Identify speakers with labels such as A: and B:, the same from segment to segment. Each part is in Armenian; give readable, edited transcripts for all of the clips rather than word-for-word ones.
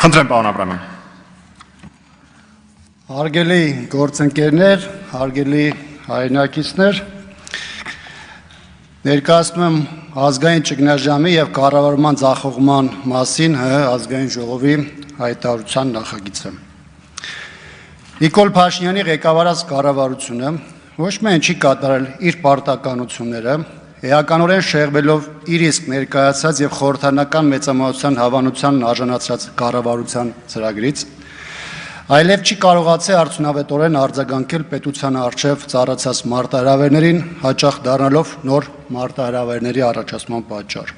A: Խնդրեմ, պարոն Աբրամյան։
B: Հարգելի գործընկերներ, հարգելի հայրենակիցներ, ներկայացնում եմ ազգային ճգնաժամի եւ կառավարման ձախողման մասին ՀՀ ազգային ժողովի հայտարարության նախագիծը։ Նիկոլ Փաշինյանի ղեկավարած կառավարությունը ոչ միայն չի կատարել իր պարտականությունները, էականորեն շեղվելով իր իսկ ներկայացած եւ խորհրդանական մեծամասնության հավանության արժանացած կառավարության ծրագրից, այլև չի կարողացել արդյունավետորեն արձագանքել պետության առջև ծառացած մարտահրավերներին, հաճախ դառնալով նոր մարտահրավերների առաջացման պատճառ։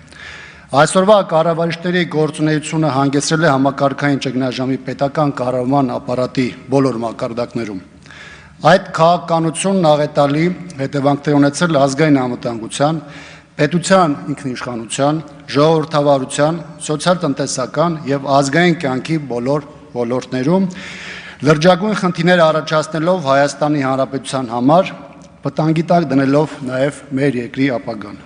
B: Այսօրվա կառավարիչների գործունեությունը հանգեցրել է համակարգային ճգնաժամի պետական կառավարման ապարատի բոլոր մակարդակներում։ Այդ քաղաքականությունն աղետալի հետևանքներ ունեցել ազգային անվտանգության, պետության ինքնիշխանության, ժողովրդավարության, սոցիալ-տնտեսական եւ ազգային կյանքի բոլոր ոլորտներում, լրջագույն խնդիրներ առաջացնելով Հայաստանի Հանրապետության համար, վտանգի տակ դնելով նաեւ մեր երկրի ապագան։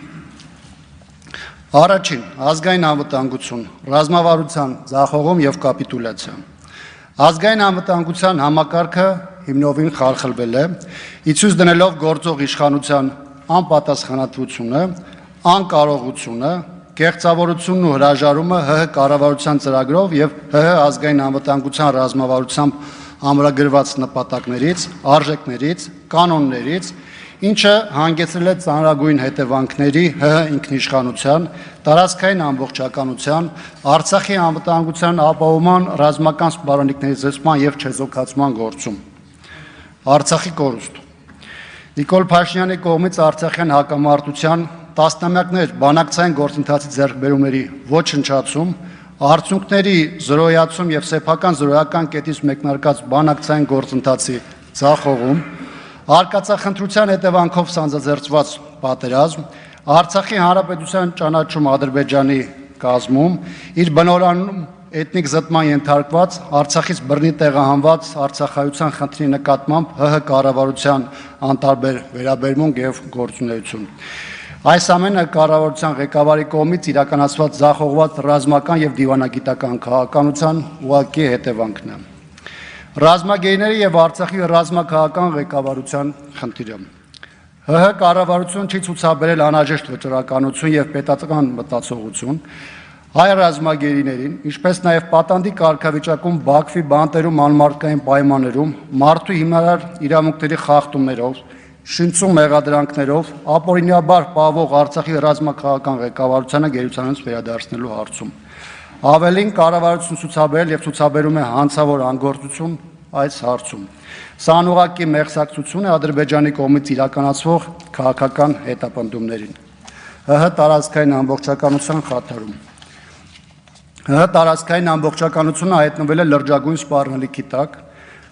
B: Առաջին, ազգային անվտանգություն, ռազմավարության ձախողում եւ կապիտուլյացիա։ Ազգային անվտանգության համակարգը հիմնովին խարխլվել է, իցույց դնելով գործող իշխանության անպատասխանատվությունը, անկարողությունը, կեղծավորությունն ու հրաժարումը ՀՀ կառավարության ծրագրով եւ ՀՀ ազգային անվտանգության ռազմավարությամբ ամրագրված նպատակներից, արժեքներից, կանոններից, ինչը հանգեցրել է ծանրագույն հետևանքների ՀՀ ինքնիշխանության, տարածքային ամբողջականության, Արցախի անվտանգության ապահովման ռազմական սպառնալիքների զսպման եւ չեզոքացման գործում։ Արցախի կորուստ։ Նիկոլ Փաշինյանի կողմից Արցախյան հակամարտության տասնամյակներ բանակցային գործընթացի ձեռքբերումների ոչնչացում, արդյունքների զրոյացում եւ սեփական զրոյական կետից մեկնարկած բանակցային գործընթացի ձախողում, արկածախնդրության հետևանքով սանձազերծված պատերազմ, Արցախի հանրապետության ճանաչում Ադրբեջանի կազմում, իր բնորանում էթնիկ զտման ենթարկված, Արցախից բռնի տեղահանված արցախայության խնդրի նկատմամբ ՀՀ կառավարության անտարբեր վերաբերմունք եւ գործունեություն։ Այս ամենը կառավարության ղեկավարի կողմից իրականացված ձախողված ռազմական եւ դիվանագիտական քաղաքականության ուղղակի հետևանքն է։ Ռազմագերիների եւ Արցախի ռազմաքաղաքական ղեկավարության խնդիրը։ ՀՀ կառավարությունը չի ցուցաբերել անհրաժեշտ վճռականություն եւ պետական մտածողություն հայ ռազմագերիներին, ինչպես նաև պատանդի կարգավիճակում Բաքվի բանտերում անմարդկային պայմաններում, մարդու հիմնարար իրավունքների խախտումներով, շնչում մեղադրանքներով, ապօրինաբար պահվող Արցախի ռազմաքաղաքական ղեկավարությանը գերությանից վերադարձնելու հարցում։ Ավելին կառավարությունը ցուցաբերել եւ ցուցաբերում է հանցավոր անգործություն այս հարցում։ Սա անուղղակի մեղսակցություն է Ադրբեջանի կողմից իրականացվող քաղաքական հետապնդումներին։ ՀՀ տարածքային ամբողջականության խաթարում։ ՀՀ տարածքային ամբողջականությունը հայտնվել է լրջագույն սպառնալիքի տակ,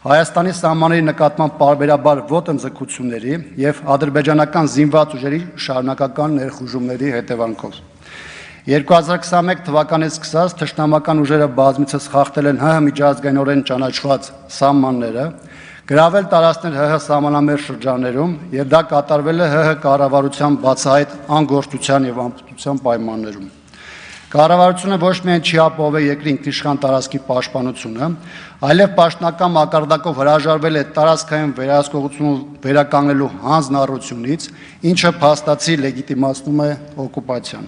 B: Հայաստանի սահմանների նկատմամբ պարբերաբար ոտնձգությունների եւ ադրբեջանական զինված ուժերի շարունակական ներխուժումների հետևանքով։ 2021 թվականից սկսած թշնամական ուժերը բազմիցս խախտել են ՀՀ միջազգայինորեն ճանաչված սահմանները, գրավել տարածքներ ՀՀ սահմանամերձ շրջաններում եւ դա կատարվել է ՀՀ կառավարության բացահայտ անգործության եւ անպտղության պայմաններում։ Կառավարությունը ոչ միայն չի ապահովել երկրի ինքնիշխան տարածքի պաշտպանությունը, այլև պաշտոնական մակարդակով հրաժարվել է տարածքային վերահսկողությունը վերականգնելու հանձնառությունից, ինչը փաստացի լեգիտիմացնում է օկուպացիան։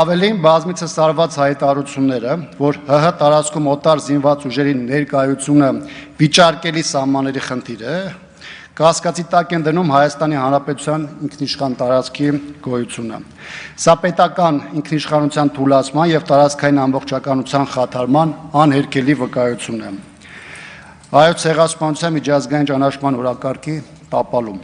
B: Ավելին բազմիցս արված հայտարարությունները, որ ՀՀ տարածքում օտար զինված ուժերի ներկայությունը վիճարկելի սահմանների խնդիր է, կասկածի տակ են դնում Հայաստանի Հանրապետության ինքնիշխան տարածքի գոյությունը։ Սա պետական ինքնիշխանության թուլացման եւ տարածքային ամբողջականության խաթարման անհերքելի վկայություն է։ Հայոց ցեղասպանության միջազգային ճանաչման օրակարգի տապալում։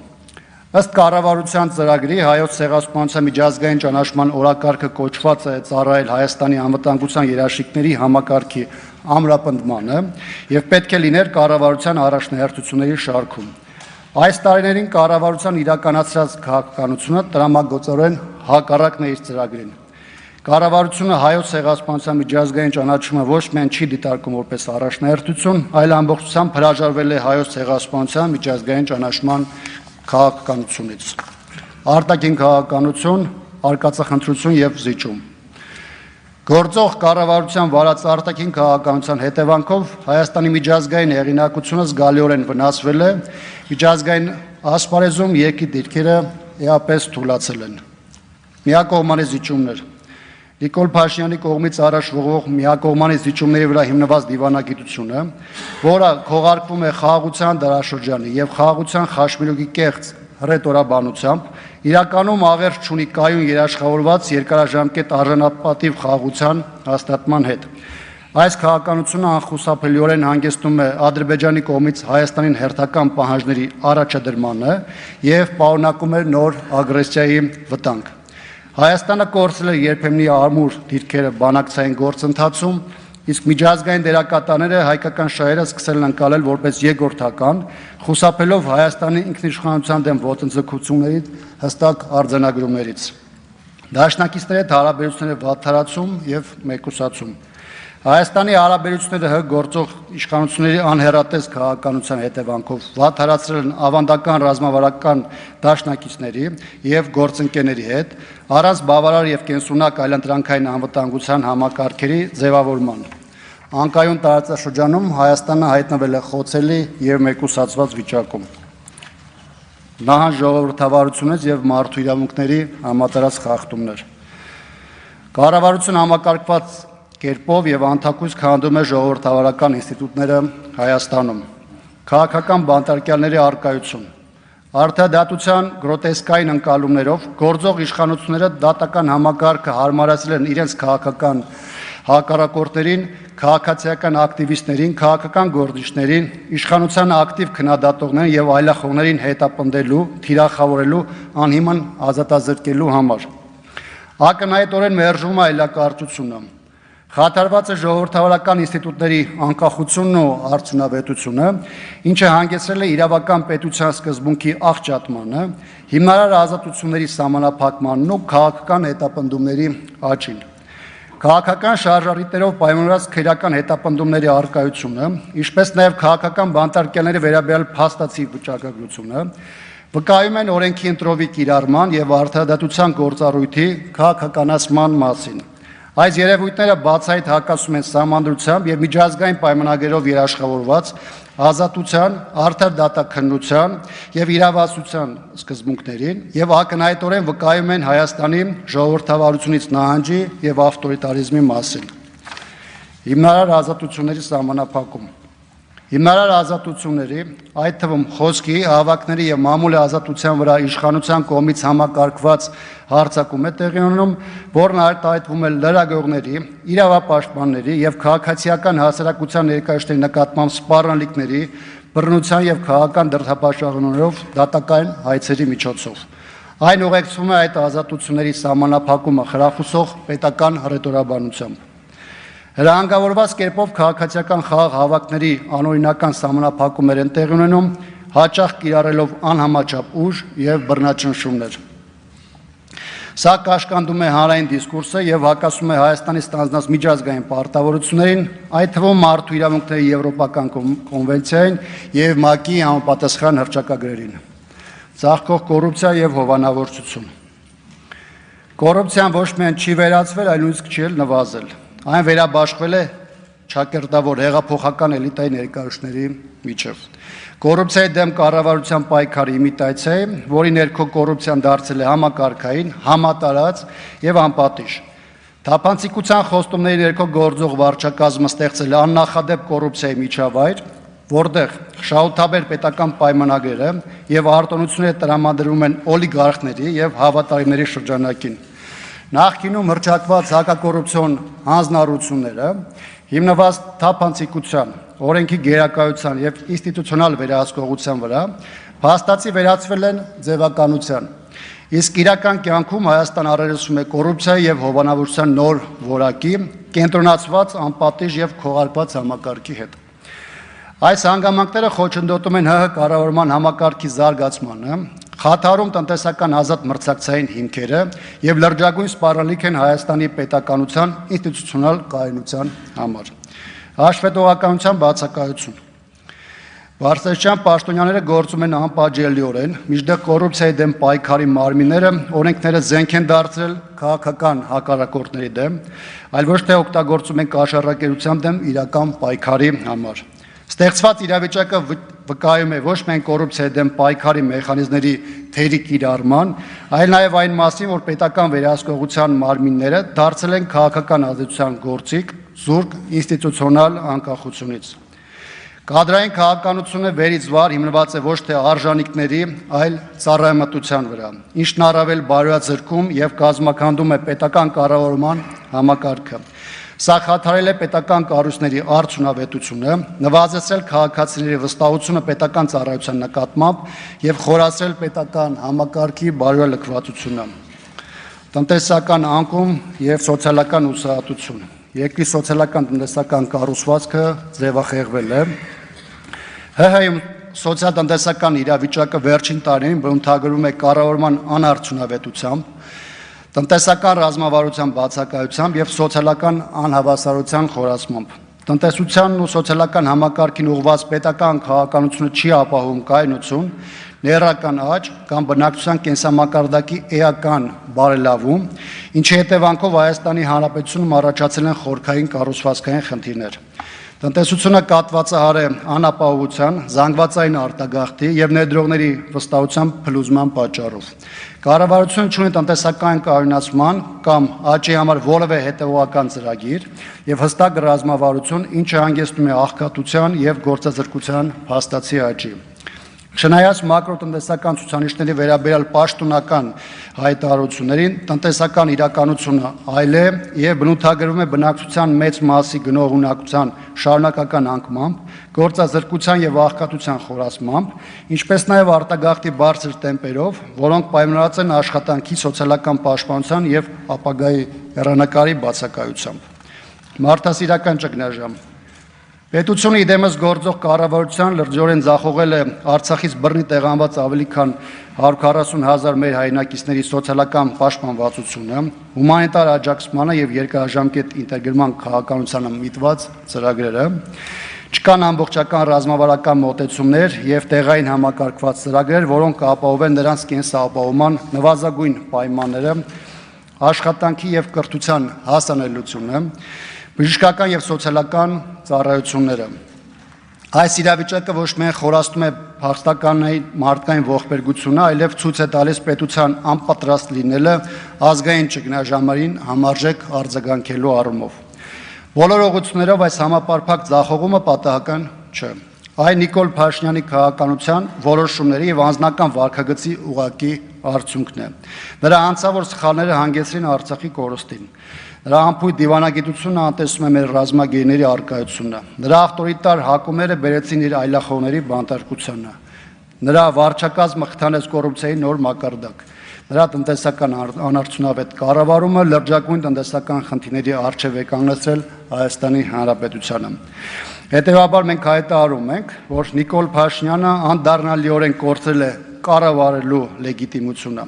B: Ըստ կառավարության ծրագրի Հայոց ցեղասպանության միջազգային ճանաչման օրակարգը կոչված է ծառայել Հայաստանի անվտանգության երաշխիքների համակարգի ամրապնդմանը եւ պետք է լիներ կառավարության առաջնահերթությունների շարքում։ Այս տարիներին կառավարության իրականացրած քաղաքականությունը տրամագործորեն հակառակն է իր ծրագրին։ Կառավարությունը Հայոց ցեղասպանության միջազգային ճանաչումը ոչ միայն չի դիտարկում որպես առաջնահերթություն, այլ ամբողջությամբ հրաժարվել է Հայոց ցեղասպանության միջազգային ճանաչման քաղաքականությունից։ Արտաքին քաղաքականություն, արկածախնդրություն եւ զիջում։ Գործող կառավարության վարած արտաքին քաղաքականության հետևանքով Հայաստանի միջազգային հեղինակությունը զգալիորեն վնասվել է, միջազգային ասպարեզում երկրի դիրքերը էապես թուլացել են։ Միակողմանի զիջումներ։ Նիկոլ Փաշինյանի կողմից առաջ ողող միակողմանի զիջումների վրա հիմնված դիվանագիտությունը, որը քողարկվում է խաղաղության դարաշրջանի եւ խաղաղության խաչմերուկի կեղծ հռետորաբանությամբ, իրականում աղերս չունի կայուն երաշխավորված երկարաժամկետ արժանապատիվ խաղաղության հաստատման հետ։ Այս քաղաքականությունը անխուսափելիորեն հանգեցնում է Ադրբեջանի կողմից Հայաստանին հերթական պահանջների առաջադրմանը եւ պարունակում է նոր ագրեսիայի վտանգ։ Հայաստանը կորցրել է երբեմնի ամուր դիրքերը բանակցային գործընթացում, իսկ միջազգային դերակատարները հայկական շահերը սկսել են անցնել որպես երկրորդական, խուսափելով Հայաստանի ինքնիշխանության դեմ ոտնձգություններից հստակ արձանագրումներից։ Դաշնակիցների հետ հարաբերությունները վատթարացում եւ մեկուսացում։ Հայաստանի հարաբերությունները գործող իշխանությունների անհեռատես քաղաքականության հետևանքով վատթարացրել են ավանդական ռազմավարական դաշնակիցների եւ գործընկերների հետ, առանց բավարար եւ կենսունակ այլընտրանքային անվտանգության համակարգերի ձևավորման։ Անկայուն տարածաշրջանում Հայաստանը հայտնվել է խոցելի եւ մեկուսացված վիճակում։ Նահան ժողովրդավարությունից եւ մարդու իրավունքների համատարած խախտումներ։ Կառավարությունը համակարգված կերպով եւ անթակույց քանդում է ժողովրդավարական ինստիտուտները Հայաստանում։ Քաղաքական բանտարկյալների արկայություն։ Արդարադատության գրոտեսկային ընկալումներով գործող իշխանությունները դատական համակարգը հարմարացրել են իրենց քաղաքական հակառակորդներին, քաղաքացիական ակտիվիստներին, քաղաքական գործիչներին, իշխանության ակտիվ քննադատողներին եւ այլախոհներին հետապնդելու, թիրախավորելու, անհիմն ազատազրկելու համար։ Ակնհայտորեն մերժվում է այլակարծությունը։ Խաթարված է ժողովրդավարական ինստիտուտների անկախությունն ու արդյունավետությունը, ինչը հանգեցրել է իրավական պետության սկզբունքի աղճատմանը, հիմնարար ազատությունների սահմանափակմանն ու քաղաքական հետապնդումների աճին։ Քաղաքական շարժառիթներով պայմանավորված քրեական հետապնդումների արկայությունը, ինչպես նաև քաղաքական բանտարկյալների վերաբերյալ փաստացի վիճակագրությունը, վկայում են օրենքի ընտրովի կիրառման եւ արդարադատության գործառույթի քաղաքականացման մասին։ Այս երևույթները բացահայտ հակասում են սահմանադրությամբ եւ միջազգային պայմանագրերով երաշխավորված ազատության, արդար դատաքննության եւ իրավասության սկզբունքներին եւ ակնհայտորեն վկայում են Հայաստանի ժողովրդավարությունից նահանջի եւ ավտորիտարիզմի մասին։ Հիմնարար ազատությունների սահմանափակում։ Հիմնարար ազատությունների, այդ թվում խոսքի, հավաքների եւ մամուլի ազատության վրա իշխանության կողմից համակարգված հարձակում է տեղի ունենում, որն արտահայտվում է լրագրողների, իրավապաշտպանների եւ քաղաքացիական հասարակության ներկայացուցիչների նկատմամբ սպառնալիքների, բռնության եւ քաղաքական դրդապաշարումներով դատական հայցերի միջոցով։ Այն ուղեկցվում է այդ ազատությունների սահմանափակումը խրախուսող պետական հռետորաբանությամբ։ Հրահանգավորված կերպով քաղաքացիական խաղաղ հավաքների անօրինական սահմանափակումներ են տեղի ունենում, հաճախ կիրառելով անհամաչափ ուժ եւ բռնաճնշումներ։ Սա կաշկանդում է հանրային դիսկուրսը եւ հակասում է Հայաստանի ստանձնած միջազգային պարտավորություններին, այդ թվում մարդու իրավունքների եվրոպական կոնվենցիային եւ ՄԱԿ-ի համապատասխան հռչակագրերին։ Ծաղկող կոռուպցիա եւ հովանավորչություն։ Կոռուպցիան ոչ միայն չի վերացվել, այլ նույնիսկ չի նվազել։ Այն վերաբաշխվել է ճակերտավոր հեղափոխական էլիտայի ներկայացուցիչների միջև։ Կոռուպցիայի դեմ կառավարության պայքարի իմիտացիա է, որի ներքո կոռուպցիան դարձել է համակարգային, համատարած եւ անպատիժ։ Թափանցիկության խոստումների ներքո գործող վարչակազմը ստեղծել է աննախադեպ կոռուպցիայի միջավայր, որտեղ շահութաբեր պետական պայմանագրերը եւ արտոնությունները տրամադրվում են օլիգարխների եւ հավատարիմների շրջանակին։ Նախկինում հռչակված հակակոռուպցիոն հանձնառությունները հիմնված թափանցիկության, օրենքի գերակայության եւ ինստիտուցիոնալ վերահսկողության վրա փաստացի վերածվել են ձևականության։ Իսկ իրական կյանքում Հայաստան առերեսվում է կոռուպցիայի եւ հովանավորության նոր որակի, կենտրոնացված անպատիժ եւ քողարկված համակարգի հետ։ Այս հանգամանքները խոչընդոտում են ՀՀ կառավարման համակարգի զարգացմանը, խաթարում տնտեսական ազատ մրցակցային հիմքերը եւ լրջագույն սպառնալիք են Հայաստանի պետականության ինստիտուցիոնալ կայունության համար։ Հաշվետվողականության բացակայություն։ Բարձրաստիճան պաշտոնյաները գործում են անպատժելիորեն, մինչդեռ կոռուպցիայի դեմ պայքարի մարմինները օրենքները զենք են դարձրել քաղաքական հակառակորդների դեմ, այլ ոչ թե օգտագործում են կաշառակերության դեմ իրական պայքարի համար։ Ստեղծված իրավիճակը վկայում է ոչ միայն կոռուպցիայի դեմ պայքարի մեխանիզմների թերի կիրառման, այլ նաև այն մասին, որ պետական վերահսկողության մարմինները դարձել են քաղաքական ազդեցության գործիք զուրկ ինստիտուցիոնալ անկախությունից։ Կադրային քաղաքականությունը վերից վար հիմնված է ոչ թե արժանինքների, այլ ծառայամտության վրա, ինչն առավել բարոյացրքում եւ կազմակերպում է պետական կառավարման համակարգը։ Սա խաթարել է պետական կառույցների արդյունավետությունը, նվազեցրել քաղաքացիների վստահությունը պետական ծառայության նկատմամբ եւ խորացրել պետական համակարգի բարոյալքվածությունը։ Տնտեսական անկում եւ սոցիալական ուսահատություն։ Երկրի սոցիալական տնտեսական կառուցվածքը ձևախեղվել է։ ՀՀ-ում սոցիալ-տնտեսական իրավիճակը վերջին տարիներին բնութագրվում է կառավարման անարդյունավետությամբ, տնտեսական ռազմավարության բացակայությամբ եւ սոցիալական անհավասարության խորացմամբ։ Տնտեսությանն ու սոցիալական համակարգին ուղղված պետական քաղաքականությունը չի ապահովում կայունություն, ներառական աճ կամ բնակչության կենսամակարդակի էական բարելավում, ինչի հետևանքով Հայաստանի Հանրապետությունում առաջացել են խորքային կառուցվածքային խնդիրներ։ Տնտեսությունը կաթվածահար է անապահովության, զանգվածային արտագաղթի եւ ներդրողների վստահության փլուզման պատճառով։ Կառավարությունը չունի տնտեսական կայունացման կամ աճի համար որևէ հետևողական ծրագիր եւ հստակ ռազմավարություն, ինչը հանգեցնում է աղքատության եւ գործազրկության փաստացի աճի։ Չնայած մակրոտնտեսական ցուցանիշների վերաբերյալ պաշտոնական հայտարարություններին, տնտեսական իրականությունը այլ է եւ բնութագրվում է բնակչության մեծ մասի գնողունակության շարունակական անկմամբ, գործազրկության եւ աղքատության խորացմամբ, ինչպես նաեւ արտագաղթի բարձր տեմպերով, որոնք պայմանավորված են աշխատանքի, սոցիալական պաշտպանության եւ ապագայի հեռանկարի բացակայությամբ։ Մարդասիրական ճգնաժամ։ Պետությունը իդեմս գործող կառավարության լրջորեն ձախողել է Արցախից բռնի տեղանված ավելի քան 140,000 մեր հայրենակիցների սոցիալական պաշտպանվածությունը, հումանիտար աջակցմանը եւ երկարաժամկետ ինտեգրման քաղաքականությանը միտված ծրագրերը, չկան ամբողջական ռազմավարական մոտեցումներ եւ տեղային համակարգված ծրագրեր, որոնք կապահովեն նրանց կենսապահովման նվազագույն պայմանները, աշխատանքի եւ կրթության հասանելիությունը, բժշկական եւ սոցիալական ծառայությունները։ Այս իրավիճակը ոչ միայն խորացնում է փախստականային մարդկային ողբերգությունը, այլև ցույց է տալիս պետության անպատրաստ լինելը ազգային ճգնաժամերին համարժեք արձագանքելու առումով։ Բոլոր ուղղություններով այս համապարփակ ձախողումը պատահական չէ։ Այն Նիկոլ Փաշինյանի քաղաքականության որոշումների եւ անձնական վարքագծի ուղղակի արդյունքն է։ Նրա անձավոր սխալները հանգեցրին Արցախի կորստին։ Նրա անփույթ դիվանագիտությունը անտեսում է մեր ռազմագերիների արկայությունը։ Նրա ավտորիտար հակումները բերեցին իր այլախոհների բանտարկությանը։ Նրա վարչակազմը խթանեց կոռուպցիայի նոր մակարդակ։ Նրա տնտեսական անարդյունավետ կառավարումը լրջագույն տնտեսական խնդիրների առջև է կանգնեցրել Հայաստանի Հանրապետությանը։ Հետևաբար մենք հայտարարում ենք, որ Նիկոլ Փաշինյանը անդառնալիորեն կորցրել է կառավարելու լեգիտիմությունը։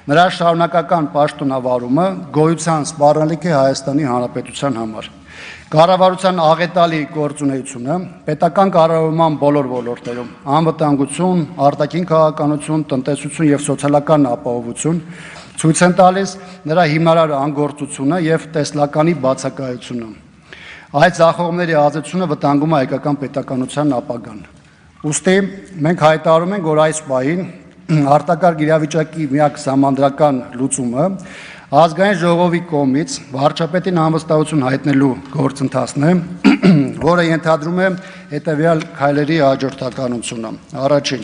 B: Նրա շարունակական պաշտոնավարումը գոյության սպառնալիք է Հայաստանի Հանրապետության համար։ Կառավարության աղետալի գործունեությունը պետական կառավարման բոլոր ոլորտներում՝ անվտանգություն, արտաքին քաղաքականություն, տնտեսություն եւ սոցիալական ապահովություն ցույց են տալիս նրա հիմնարար անգործությունը եւ տեսլականի բացակայությունը։ Այդ ձախողումների ազդեցությունը վտանգում է հայկական պետականության ապագան։ Ուստի մենք հայտարարում ենք, որ այս պահին արտակարգ իրավիճակի միակ սահմանադրական լուծումը ազգային ժողովի կողմից վարչապետին անվստահություն հայտնելու գործընթացն է, որը ենթադրում է հետևյալ քայլերի հաջորդականությունը։ Առաջին,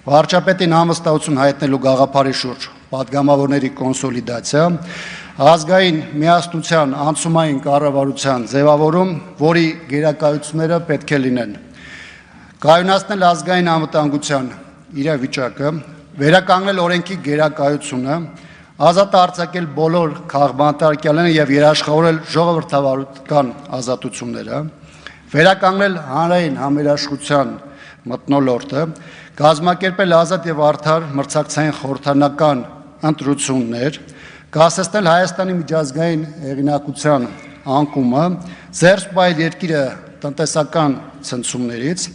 B: վարչապետին անվստահություն հայտնելու գաղափարի շուրջ պատգամավորների կոնսոլիդացիա, ազգային միասնության անցումային կառավարության ձևավորում, որի գերակայությունները պետք է լինեն։ Կայունացնել ազգային անվտանգության իրավիճակը, վերականգնել օրենքի գերակայությունը, ազատ արձակել բոլոր քաղբանտարկյալները եւ երաշխավորել ժողովրդավարական ազատությունները, վերականգնել հանրային համերաշխության մթնոլորտը, կազմակերպել ազատ եւ արդար մրցակցային խորհրդանական ընտրություններ, կասեցնել Հայաստանի միջազգային հեղինակության անկումը, ձեռք պահել երկիրը տնտեսական ցնցումներից,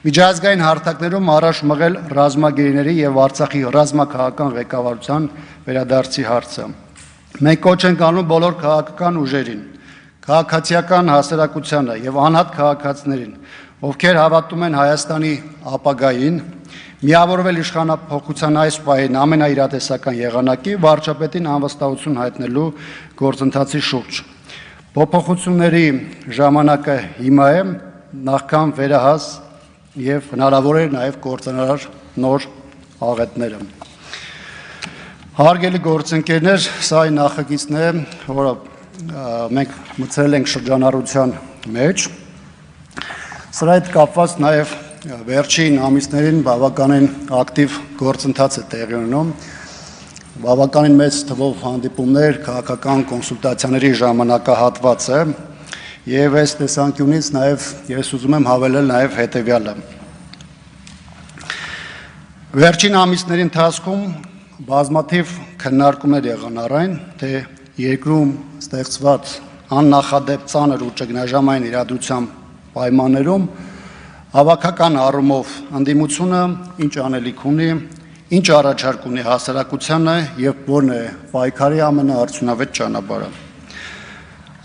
B: Միջազգային հարթակներում առաջ մղել ռազմագերիների եւ Արցախի ռազմաքաղաքական ղեկավարության վերադարձի հարցը։ Մենք կոչ ենք անում բոլոր քաղաքական ուժերին, քաղաքացիական հասարակությանը եւ անհատ քաղաքացիներին, ովքեր հավատում են Հայաստանի ապագային, միավորվել իշխանափոխության այս պահին ամենաիրատեսական եղանակի վարչապետին անվստահություն հայտնելու գործընթացի շուրջ։ Փոփոխությունների ժամանակը հիմա է, նախքան վերահաս եւ հնարավոր է նաեւ կործանարար նոր աղետները։ Հարգելի գործընկերներ, սա այն նախագիծն է, որը մենք մտցրել ենք շրջանառության մեջ։ Սրա հետ կապված նաեւ վերջին ամիսներին բավականին ակտիվ գործընթաց է տեղի ունենում, բավականին մեծ թվով հանդիպումներ, քաղաքական կոնսուլտացիաների ժամանակահատված է, եւ այս տեսանկյունից նաեւ ես ուզում եմ հավելել նաեւ հետեւյալը։ Վերջին ամիսների ընթացքում բազմաթիվ քննարկումներ եղան առայն, թե երկրում ստեղծված աննախադեպ ծանր ու ճգնաժամային իրադրության պայմաններում հավաքական առումով ընդդիմությունը ինչ անելիք ունի, ինչ առաջարկ ունի հասարակությանը եւ որն է պայքարի ամենաարդյունավետ ճանապարհը։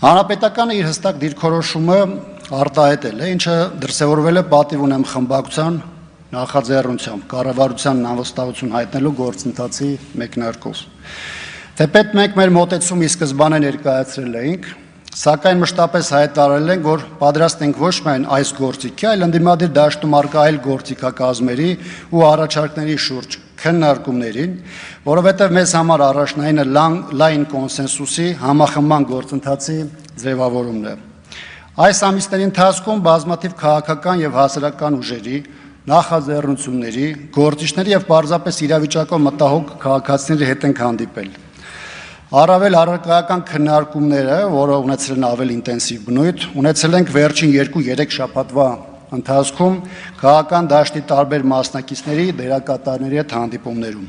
B: Հանրապետականը իր հստակ դիրքորոշումը արտահայտել է, ինչը դրսևորվել է պատիվ ունեմ խմբակցության նախաձեռնությամբ կառավարության անվստահություն հայտնելու գործընթացի մեկնարկով։ Թեպետ մենք մեր մոտեցումի սկզբանե ներկայացրել էինք, սակայն մշտապես հայտարարել ենք, որ պատրաստ ենք ոչ միայն այս գործիքի, այլ ընդդիմադիր դաշտում առկա այլ գործիքակազմերի ու առաջարկների շուրջ քննարկումներին, որովհետև մեզ համար առաջնայինը լայն կոնսենսուսի համախմբման գործընթացի ձևավորումն է։ Այս ամիսների ընթացքում բազմաթիվ քաղաքական եւ հասարակական ուժերի, նախաձեռնությունների, գործիչների եւ պարզապես իրավիճակով մտահոգ քաղաքացիների հետ ենք հանդիպել։ Առավել առարկայական քննարկումները, որը ունեցել են ավելի ինտենսիվ բնույթ, ունեցել ենք վերջին 2-3 շաբաթվա ընթացքում քաղաքական դաշտի տարբեր մասնակիցների, դերակատարների հետ հանդիպումներում։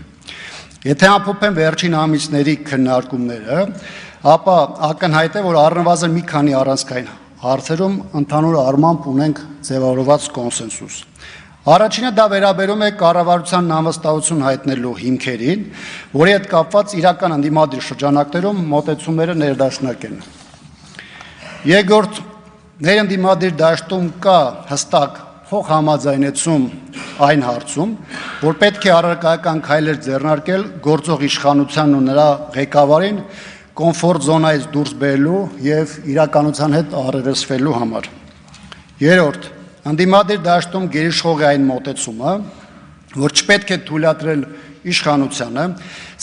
B: Եթե ամփոփեմ վերջին ամիսների քննարկումները, ապա ակնհայտ է, որ առնվազն մի քանի առանցքային հարցերում ընդհանուր առմամբ ունենք ձևավորված կոնսենսուս։ Առաջինը դա վերաբերում է կառավարության անվստահություն հայտնելու հիմքերին, որի հետ կապված իրական ընդդիմադիր շրջանակներում մոտեցումները ներդաշնակ են։ Երկրորդ, ներընդդիմադիր դաշտում կա հստակ փոխհամաձայնեցում այն հարցում, որ պետք է առարկայական քայլեր ձեռնարկել գործող իշխանությանն ու նրա ղեկավարին կոմֆորտ զոնայից դուրս բերելու եւ իրականության հետ առերեսվելու համար։ Երրորդ, ընդդիմադիր դաշտում գերիշխող է այն մոտեցումը, որ չպետք է թույլատրել իշխանությանը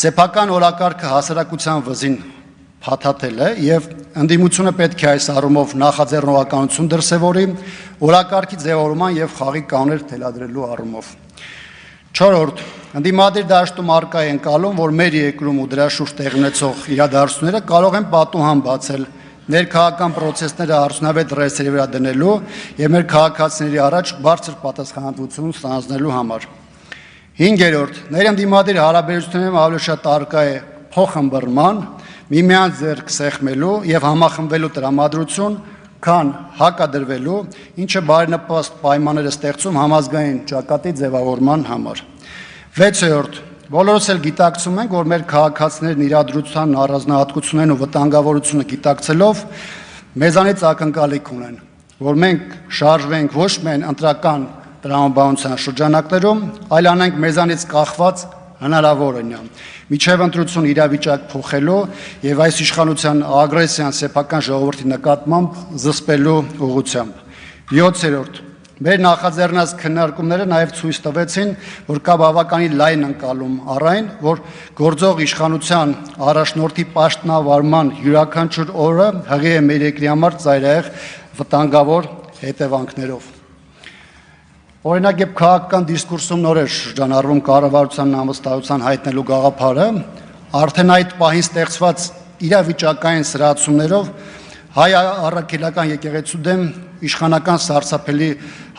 B: սեփական օրակարգը հասարակության վզին փաթաթել է եւ ընդդիմությունը պետք է այս առումով նախաձեռնողականություն դրսևորի օրակարգի ձևավորման եւ խաղի կանոններ թելադրելու առումով։ Չորրորդ, ընդդիմադիր դաշտում առկա է ընկալում, որ մեր երկրում ու դրա շուրջ տեղի ունեցող իրադարձությունները կարող են պատուհան բացել ներքաղաքական պրոցեսները արդյունավետ ռեսերի վրա դնելու եւ մեր քաղաքացիների առաջ բարձր պատասխանատվություն ստանձնելու համար։ Հինգերորդ, ներընդդիմադիր հարաբերություններում ավելի շատ առկա է փոխըմբռնման, միմյանց ձեռք սեղմելու եւ համախմբվելու տրամադրություն, քան հակադրվելու, ինչը բարենպաստ պայմաններ է ստեղծում համազգային ճակատի ձևավորման համար։ Վեցերորդ, բոլորս էլ գիտակցում ենք, որ մեր քաղաքացիներն իրադրության առանձնահատկություններն ու վտանգավորությունը գիտակցելով մեզանից ակնկալիք ունեն, որ մենք շարժվենք ոչ միայն ընտրական տրամաբանության շրջանակներում, այլ անենք մեզանից կախված հնարավորինը միջև ընտրություն իրավիճակ փոխելու եւ այս իշխանության ագրեսիան սեփական ժողովրդի նկատմամբ զսպելու ուղղությամբ։ 7-րդ, մեր նախաձեռնած քննարկումները նաև ցույց տվեցին, որ կա բավականին լայն ընկալում առ այն, որ գործող իշխանության առաջնորդի պաշտոնավարման յուրաքանչյուր օրը հղի է մեր երկրի համար ծայրահեղ վտանգավոր հետևանքներով։ Օրինակ, երբ քաղաքական դիսկուրսում նոր էր շրջանառվում կառավարության անվստահության հայտնելու գաղափարը, արդեն այդ պահին ստեղծված իրավիճակային սրացումներով հայ առաքելական եկեղեցու դեմ իշխանական սարսափելի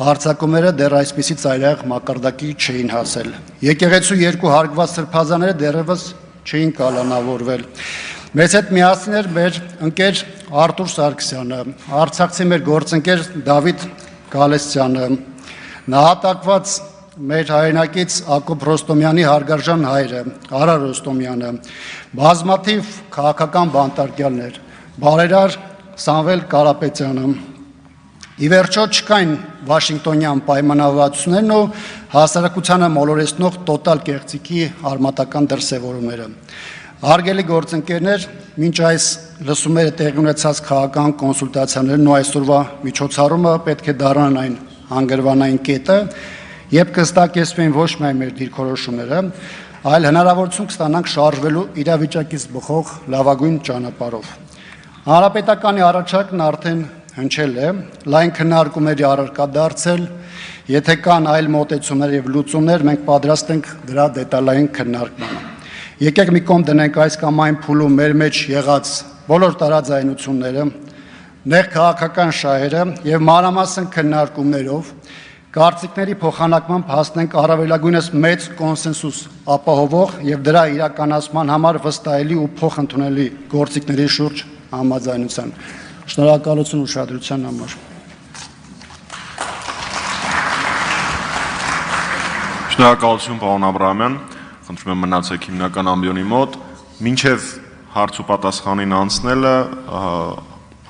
B: հարձակումները դեռ այսպիսի ծայրահեղ մակարդակի չէին հասել։ Եկեղեցու երկու հարգված սրբազանները դեռևս չէին կալանավորվել։ Մեզ հետ միասին էր մեր ընկեր Արտուր Սարգսյանը, արցախցի մեր գործընկեր Դավիթ Գալստյանը, նահատակված մեր հայրենակից Ակոբ Ռոստոմյանի հարգարժան հայրը, Արա Ռոստոմյանը, բազմաթիվ քաղաքական բանտարկյալներ, բարերար Սամվել Կարապետյանը, ի վերջո չկային Վաշինգտոնյան պայմանավորվածություններն ու հասարակությանը մոլորեցնող տոտալ կեղծիքի արմատական դրսևորումները։ Հարգելի գործընկերներ, մինչ այս լսումները տեղի ունեցած քաղաքական կոնսուլտացիաներն ու այսօրվա միջոցառումը պետք է դառնան այն հանգրվանային կետը, երբ կհստակեցվեն ոչ միայն մեր դիրքորոշումները, այլ հնարավորություն կստանանք շարժվելու իրավիճակից բխող լավագույն ճանապարհով։ Հանրապետականի առաջարկն արդեն հնչել է, լայն քննարկումների առարկա դարձել, եթե կան այլ մոտեցումներ եւ լուծումներ, մենք պատրաստ ենք դրա դետալային քննարկմանը։ Եկեք մի կողմ դնենք այս կամ այն փուլում մեր մեջ եղած բոլոր տարաձայնությունները, նեղ քաղաքական շահերը եւ մանրամասն քննարկումներով կարծիքների փոխանակմամբ հասնենք առավելագույնս մեծ կոնսենսուս ապահովող եւ դրա իրականացման համար վստահելի ու փոխընդունելի գործիքների շուրջ համաձայնության։ Շնորհակալություն ուշադրության համար։
A: Շնորհակալություն պարոն Աբրահամյան, խնդրում եմ մնացեք հիմնական ամբիոնի մոտ, մինչև հարց ու պատասխանին անցնելը